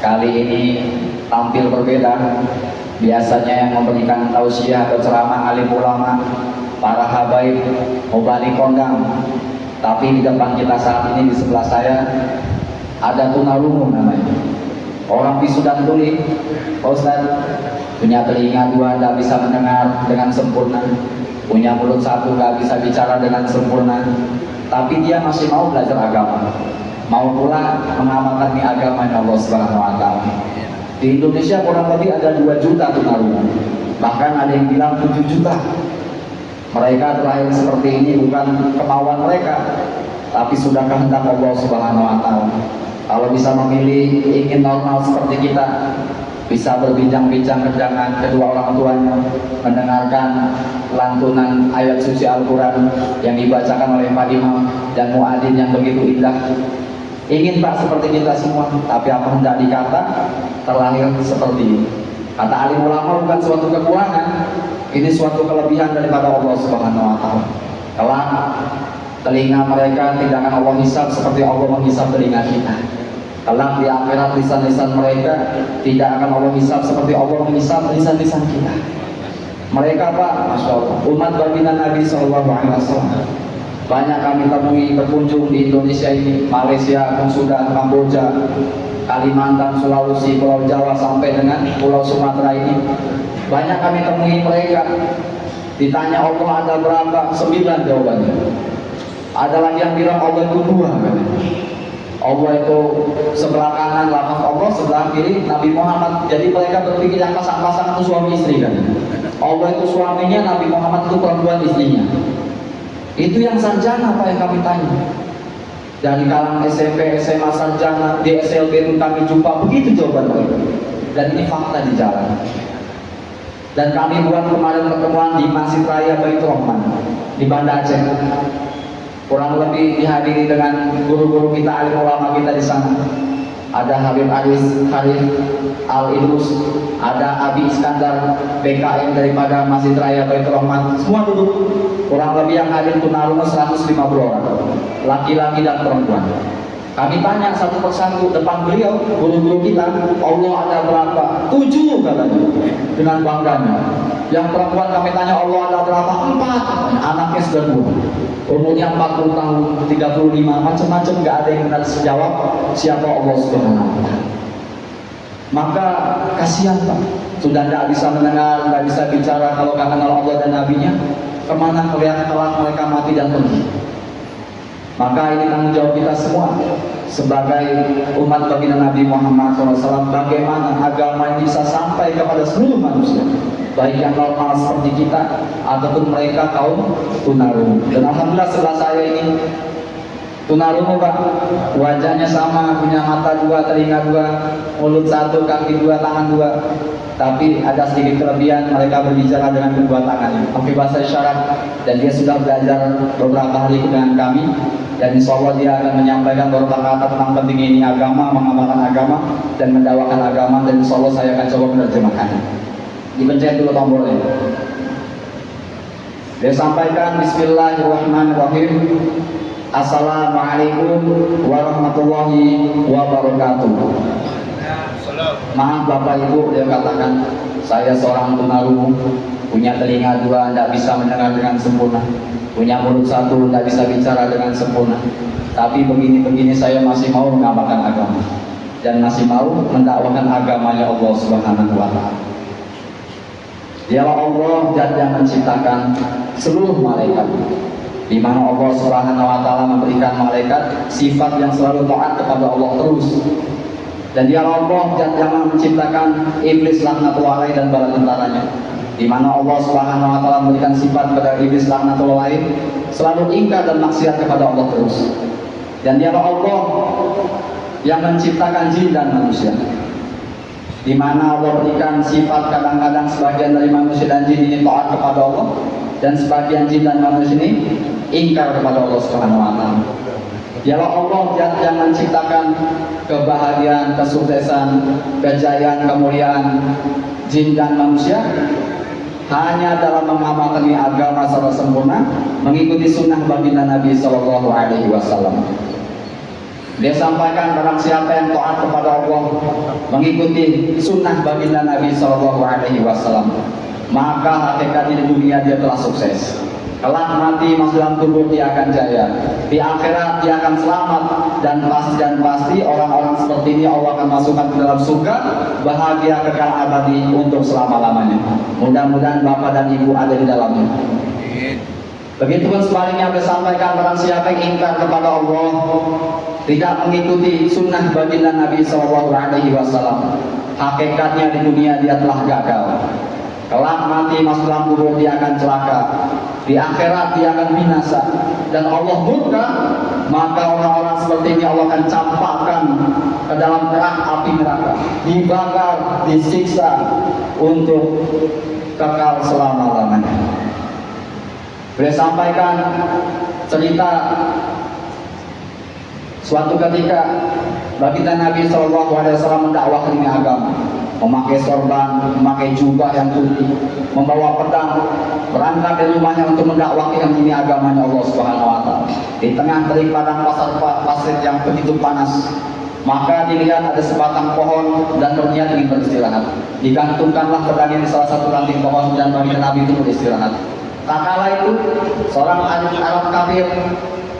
Kali ini tampil berbeda. Biasanya yang memberikan tausiah atau ceramah alim ulama, para habaib, mubalik kondang. Tapi di depan kita saat ini, di sebelah saya, ada tunarungu namanya. Orang bisu dan tuli, Pak Ustaz, punya telinga dua tidak bisa mendengar dengan sempurna, punya mulut satu tidak bisa bicara dengan sempurna, tapi dia masih mau belajar agama, mau pula mengamalkan agamanya Allah Subhanahu wa Ta'ala. Di Indonesia kurang lebih ada 2 juta tunarungu, bahkan ada yang bilang 7 juta. Mereka terlahir seperti ini bukan kemauan mereka, tapi sudah kehendak Allah Subhanahu wa Ta'ala. Kalau bisa memilih ingin normal seperti kita, bisa berbincang-bincang dengan kedua orang tuanya, mendengarkan lantunan ayat suci Al-Quran yang dibacakan oleh Pak Imam dan muadzin yang begitu indah. Ingin Pak seperti kita semua, tapi apa hendak dikata terlahir seperti ini. Kata alim ulama bukan suatu kekurangan, ini suatu kelebihan daripada Allah Subhanahu wa Ta'ala. Kelak telinga mereka tidak akan Allah hisab seperti Allah menghisab telinga kita. Kelak di akhirat lisan-lisan mereka tidak akan Allah hisab seperti Allah menghisab lisan-lisan kita. Mereka Pak, Masya Allah, umat baginda Nabi SAW banyak kami temui berkunjung di Indonesia ini, Malaysia, Sudan, Kamboja, Kalimantan, Sulawesi, Pulau Jawa sampai dengan Pulau Sumatera ini. Banyak kami temui mereka. Ditanya Allah ada berapa? 9 jawabannya. Ada lagi yang bilang Allah itu 2. Allah itu sebelah kanan lafaz Allah, sebelah kiri Nabi Muhammad. Jadi mereka berpikir yang pasang-pasang itu suami istri kan. Allah itu suaminya, Nabi Muhammad itu perempuan istrinya. Itu yang sarjana apa yang kami tanya. Dari kalangan SMP, SMA sarjana, di SLB pun kami jumpa begitu jawaban mereka. Dan ini fakta di jalan. Dan kami buat kemarin pertemuan di Masjid Raya Baitur Rahman di Banda Aceh. Kurang lebih dihadiri dengan guru-guru kita, alim ulama kita di sana. Ada Habib Aris Harif Al-Idrus, ada Abi Iskandar BKM daripada Masjid Raya Baitur Rahman. Semua duduk. Kurang lebih yang hadir tunarungu 150 orang, laki-laki dan perempuan. Kami tanya satu persatu depan beliau, guru-guru kita, Allah ada berapa? 7 katanya, dengan bangganya. Yang perempuan kami tanya Allah ada berapa? 4. Anaknya sudah 2, umurnya 40 tahun, 35, macam-macam, nggak ada yang benar sejawab siapa Allah Subhanahu wa Ta'ala. Maka kasihan Pak, sudah tidak bisa mendengar, tidak bisa bicara kalau nggak kenal Allah dan Nabi-Nya. Kemana kelihatan kelak mereka mati dan pergi. Maka ini tanggung jawab kita semua sebagai umat baginda Nabi Muhammad SAW, bagaimana agama ini bisa sampai kepada seluruh manusia, baik yang normal seperti kita ataupun mereka kaum tunarungu. Dan alhamdulillah sebelah saya ini tunarungu Pak, wajahnya sama, punya mata 2, telinga 2, mulut 1, kaki 2, tangan 2. Tapi ada sedikit kelebihan, mereka berbicara dengan kedua tangannya, pakai bahasa isyarat. Dan dia sudah belajar beberapa hari dengan kami. Dan insya Allah dia akan menyampaikan beberapa kata tentang pentingnya ini agama, mengamalkan agama, dan mendakwakan agama. Dan insya Allah saya akan coba menerjemahkan. Dipencet dulu tombolnya. Dia sampaikan Bismillahirrahmanirrahim. Assalamualaikum warahmatullahi wabarakatuh. Maaf Bapak Ibu, dia katakan, saya seorang tunarungu, punya telinga 2, tidak bisa mendengar dengan sempurna, punya mulut 1, tidak bisa bicara dengan sempurna. Tapi begini-begini saya masih mau mengamalkan agama dan masih mau mendakwakan agamanya Allah Subhanahu wa Ta'ala. Dialah Allah yang menciptakan seluruh malaikat, di mana Allah Subhanahu wa Ta'ala memberikan malaikat sifat yang selalu taat kepada Allah terus. Dan dia Allah yang menciptakan iblis laknatullah alaih dan bala tentaranya, di mana Allah Subhanahu wa Ta'ala memberikan sifat kepada iblis laknatullah alaih selalu ingkar dan maksiat kepada Allah terus. Dan dia Allah yang menciptakan jin dan manusia, di mana Allah berikan sifat kadang-kadang sebagian dari manusia dan jin ini taat kepada Allah, dan sebagian jin dan manusia ini ingkar kepada Allah Subhanahu wa Ta'ala. Dialah Allah yang menciptakan kebahagiaan, kesuksesan, kejayaan, kemuliaan jin dan manusia hanya dalam mengamalkan agama secara sempurna, mengikuti sunnah baginda Nabi Sallallahu Alaihi Wasallam. Dia sampaikan barang siapa yang taat kepada Allah, mengikuti sunnah baginda Nabi Shallallahu Alaihi Wasallam, maka hakikatnya di dunia dia telah sukses. Kelak nanti masuk dalam tubuh dia akan jaya, di akhirat dia akan selamat, dan pasti orang-orang seperti ini Allah akan masukkan ke dalam surga, bahagia kekal abadi untuk selama-lamanya. Mudah-mudahan Bapak dan Ibu ada di dalamnya. Begitupun sebaliknya disampaikan barang siapa yang ingkar kepada Allah, tidak mengikuti sunnah baginda Nabi Shallallahu Alaihi Wasallam, hakikatnya di dunia dia telah gagal. Kelak nanti masuk dalam kubur dia akan celaka, di akhirat dia akan binasa, dan Allah murka. Maka orang-orang seperti ini Allah akan campakkan ke dalam neraka api neraka, dibakar, disiksa untuk kekal selama-lamanya. Beliau sampaikan cerita suatu ketika baginda Nabi Shallallahu Alaihi Wasallam mendakwahkan ini agama, memakai sorban, memakai jubah yang putih, membawa pedang, berangkat dari rumahnya untuk mendakwahkan ini agamanya Allah Subhanahu Wa Taala. Di tengah terik padang pasir yang begitu panas, maka dilihat ada sebatang pohon dan berniat ingin beristirahat. Digantungkanlah pedangnya di salah satu ranting pohon dan baginda Nabi itu beristirahat. Tak kala itu seorang Arab kafir,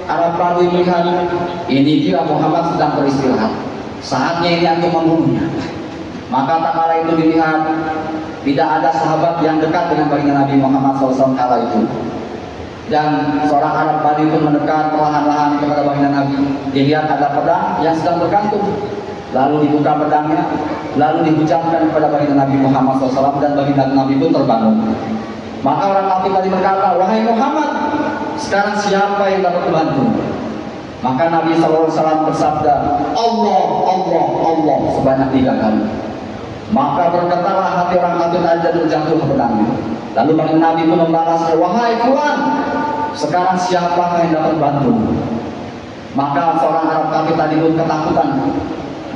Arab Badui melihat ini dia Muhammad sedang beristirahat, saatnya ini untuk membunuhnya. Maka tak kala itu dilihat tidak ada sahabat yang dekat dengan baginda Nabi Muhammad SAW kala itu, dan seorang Arab Badui pun mendekat perlahan-lahan kepada baginda Nabi. Dilihat ada pedang yang sedang bergantung, lalu dibuka pedangnya, lalu dihujamkan kepada baginda Nabi Muhammad SAW, dan baginda Nabi pun terbangun. Maka orang kafir tadi berkata, wahai Muhammad, sekarang siapa yang dapat membantu? Maka Nabi SAW bersabda, Allah, Allah, Allah sebanyak 3 kali. Maka berkatalah hati orang kafir tadi dan terjatuh ke pedangnya. Lalu baginda Nabi pun membalas, wahai Tuhan, sekarang siapa yang dapat membantu? Maka seorang Arab kafir tadi pun ketakutan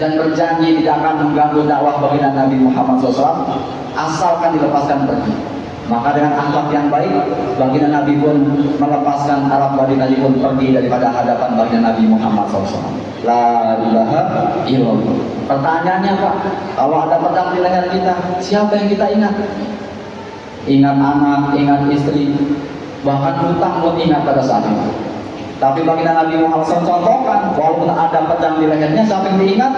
dan berjanji tidak akan mengganggu dakwah baginda Nabi Muhammad SAW asalkan dilepaskan pergi. Maka dengan akhlak yang baik, baginda Nabi pun melepaskan Arab Badui tadi pun pergi daripada hadapan baginda Nabi Muhammad SAW. La ilaha illallah. Pertanyaannya Pak, kalau ada pedang di leher kita, siapa yang kita ingat? Ingat anak, ingat istri, bahkan hutang pun ingat pada saat itu. Tapi baginda Nabi Muhammad SAW contohkan, walaupun ada pedang di lehernya, siapa yang diingat?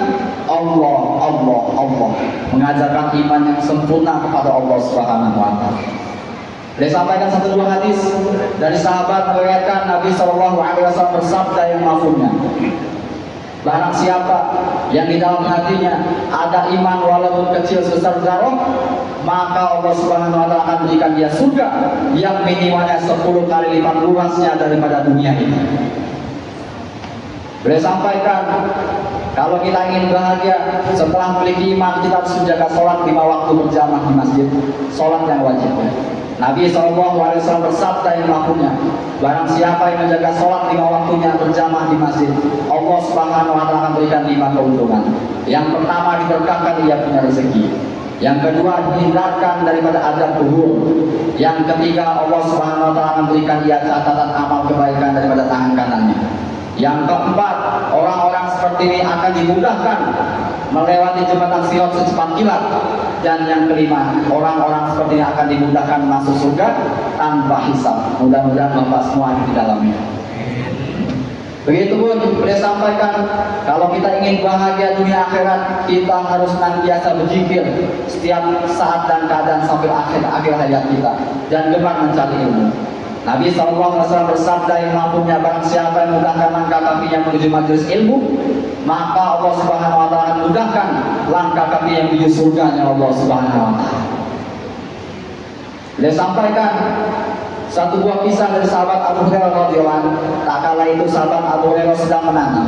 Allah, Allah, Allah. Mengajarkan iman yang sempurna kepada Allah Subhanahu Wa Taala. Dia sampaikan 1-2 hadis dari sahabat meriwayatkan Nabi Shallallahu Alaihi Wasallam bersabda yang mafhumnya, barang siapa yang di dalam hatinya ada iman walaupun kecil sebesar zarah, maka Allah Subhanahu Wa Taala akan berikan dia surga yang minimalnya 10 kali lipat luasnya daripada dunia ini. Beliau sampaikan, kalau kita ingin bahagia setelah memiliki iman, kita harus menjaga sholat 5 waktu berjamaah di masjid, sholat yang wajib. Nabi SAW bersabda yang mafhumnya, barang siapa yang menjaga sholat 5 waktunya berjamaah di masjid, Allah Subhanahu Wa Taala akan berikan 5 keuntungan. Yang pertama, diberkahkan ia punya rezeki. Yang kedua, dihindarkan daripada azab kubur. Yang ketiga, Allah Subhanahu Wa Taala akan berikan ia catatan amal kebaikan daripada tangan kanannya. Yang keempat, orang-orang seperti ini akan dimudahkan melewati jembatan Sirat secepat kilat. Dan yang kelima, orang-orang seperti ini akan dimudahkan masuk surga tanpa hisab. Mudah-mudahan Bapak semua ada di dalamnya. Begitupun beliau sampaikan, kalau kita ingin bahagia dunia akhirat, kita harus senantiasa berzikir setiap saat dan keadaan sampai akhir hayat kita, dan gemar mencari ilmu. Nabi SAW bersabda yang mafhumnya, barang siapa yang mudahkan langkah kakinya menuju majelis ilmu, maka Allah Subhanahu Wa Taala akan mudahkan langkah kaki yang menuju surganya Allah Subhanahu Wa Taala. Dia sampaikan satu buah kisah dari sahabat Abu Hurairah radhiyallahu anhu. Tak kala itu sahabat Abu Hurairah sedang menanam,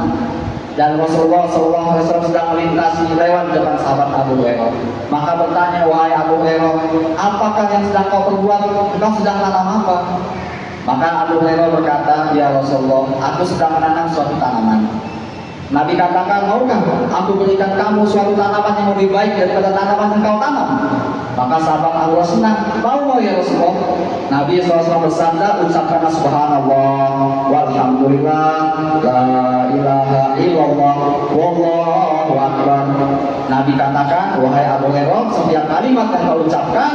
dan Rasulullah SAW sedang melintasi lewat depan sahabat Abu Hurairah. Maka bertanya, wahai Abu Hurairah, apakah yang sedang kau perbuat? Kau sedang menanam apa? Maka Abu Hurairah berkata, ya Rasulullah, aku sedang menanam suatu tanaman. Nabi katakan, maukah aku berikan kamu suatu tanaman yang lebih baik daripada tanaman yang kau tanam? Maka sahabat Abu Hurairah senang, mau ya Rasulullah. Nabi SAW bersabda, ucapkanlah subhanallah walhamdulillah la ilaha illallah wallah Allahu Akbar. Nabi katakan, wahai Abu Hurairah, setiap kalimat yang kau ucapkan,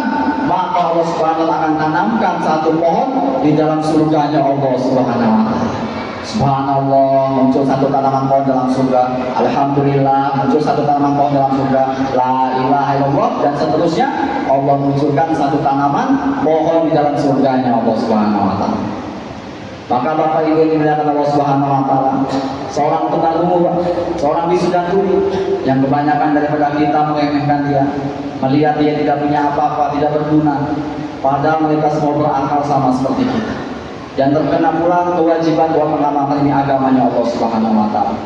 maka Allah Subhanahu wa taala akan tanamkan satu pohon di dalam surganya Allah Subhanahu wa taala. Subhanallah, muncul satu tanaman pohon dalam surga. Alhamdulillah, muncul satu tanaman pohon dalam surga. La ilaha illallah, dan seterusnya Allah munculkan satu tanaman pohon di dalam surganya Allah Subhanahu wa taala. Maka Bapak Ibu yang dimuliakan Allah Subhanahu wa taala, seorang penanggung, seorang wisudanturi yang kebanyakan daripada kita meremehkan dia, melihat dia tidak punya apa-apa, tidak berguna, padahal mereka semua berakal sama seperti kita. Dan terkena pula kewajiban buat mengamalkan ini agamanya Allah Subhanahu wa taala.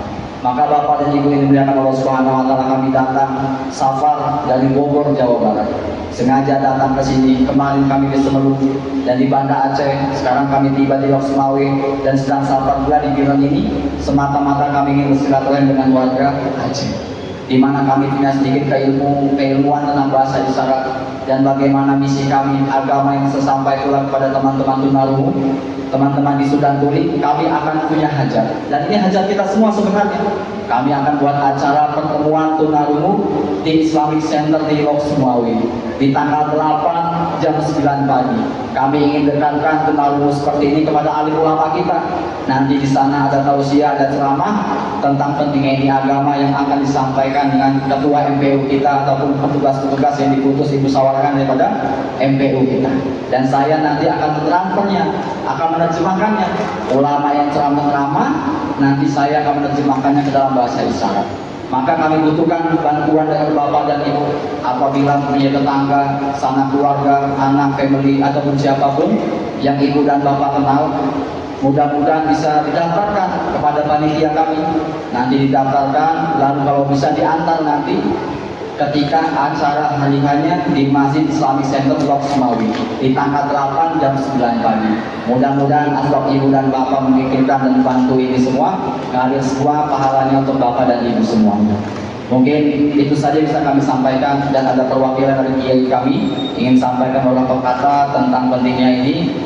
Maka Bapak dan Ibu yang dimuliakan Allah Subhanahu wa taala, kami datang safar dari Bogor, Jawa Barat. Sengaja datang ke sini. Kemarin kami di Semeru dan di Banda Aceh. Sekarang kami tiba di Lok Sumawe dan sedang safar pula di Biren ini. Semata-mata kami ingin bersilaturahmi dengan warga Aceh, di mana kami punya sedikit keilmuan tentang bahasa isyarat dan bagaimana misi kami, agama yang sesampai pula kepada teman-teman tunarungu, teman-teman di Sudantuli. Kami akan punya hajat, dan ini hajat kita semua sebenarnya. Kami akan buat acara pertemuan tunarungu di Islamic Center di Lok Sumawe di tanggal 8 jam 9 pagi. Kami ingin dekatkan tunarungu seperti ini kepada alim ulama kita. Nanti di sana ada tausiah, ada ceramah tentang pentingnya ini agama yang akan disampaikan dengan ketua MPU kita ataupun petugas-petugas yang diputus dimusyawarahkan daripada MPU kita. Dan saya nanti akan menerangkannya, akan menerjemahkannya. Ulama yang ceramah, nanti saya akan menerjemahkannya ke dalam bahasa isyarat. Maka kami butuhkan bantuan dari Bapak dan Ibu apabila punya tetangga, sanak keluarga, anak, family, ataupun siapapun yang Ibu dan Bapak kenal. Mudah-mudahan bisa didaftarkan kepada panitia kami. Nanti didaftarkan, lalu kalau bisa diantar nanti ketika acara hari-harinya di Masjid Islamic Center Lok Sumawe di tanggal 8 jam 9 pagi. Mudah-mudahan asbab Ibu dan Bapak memikirkan dan bantu ini semua, ngalir semua pahalanya untuk Bapak dan Ibu semuanya. Mungkin itu saja bisa kami sampaikan, dan ada perwakilan dari kiai kami ingin sampaikan beberapa kata tentang pentingnya ini.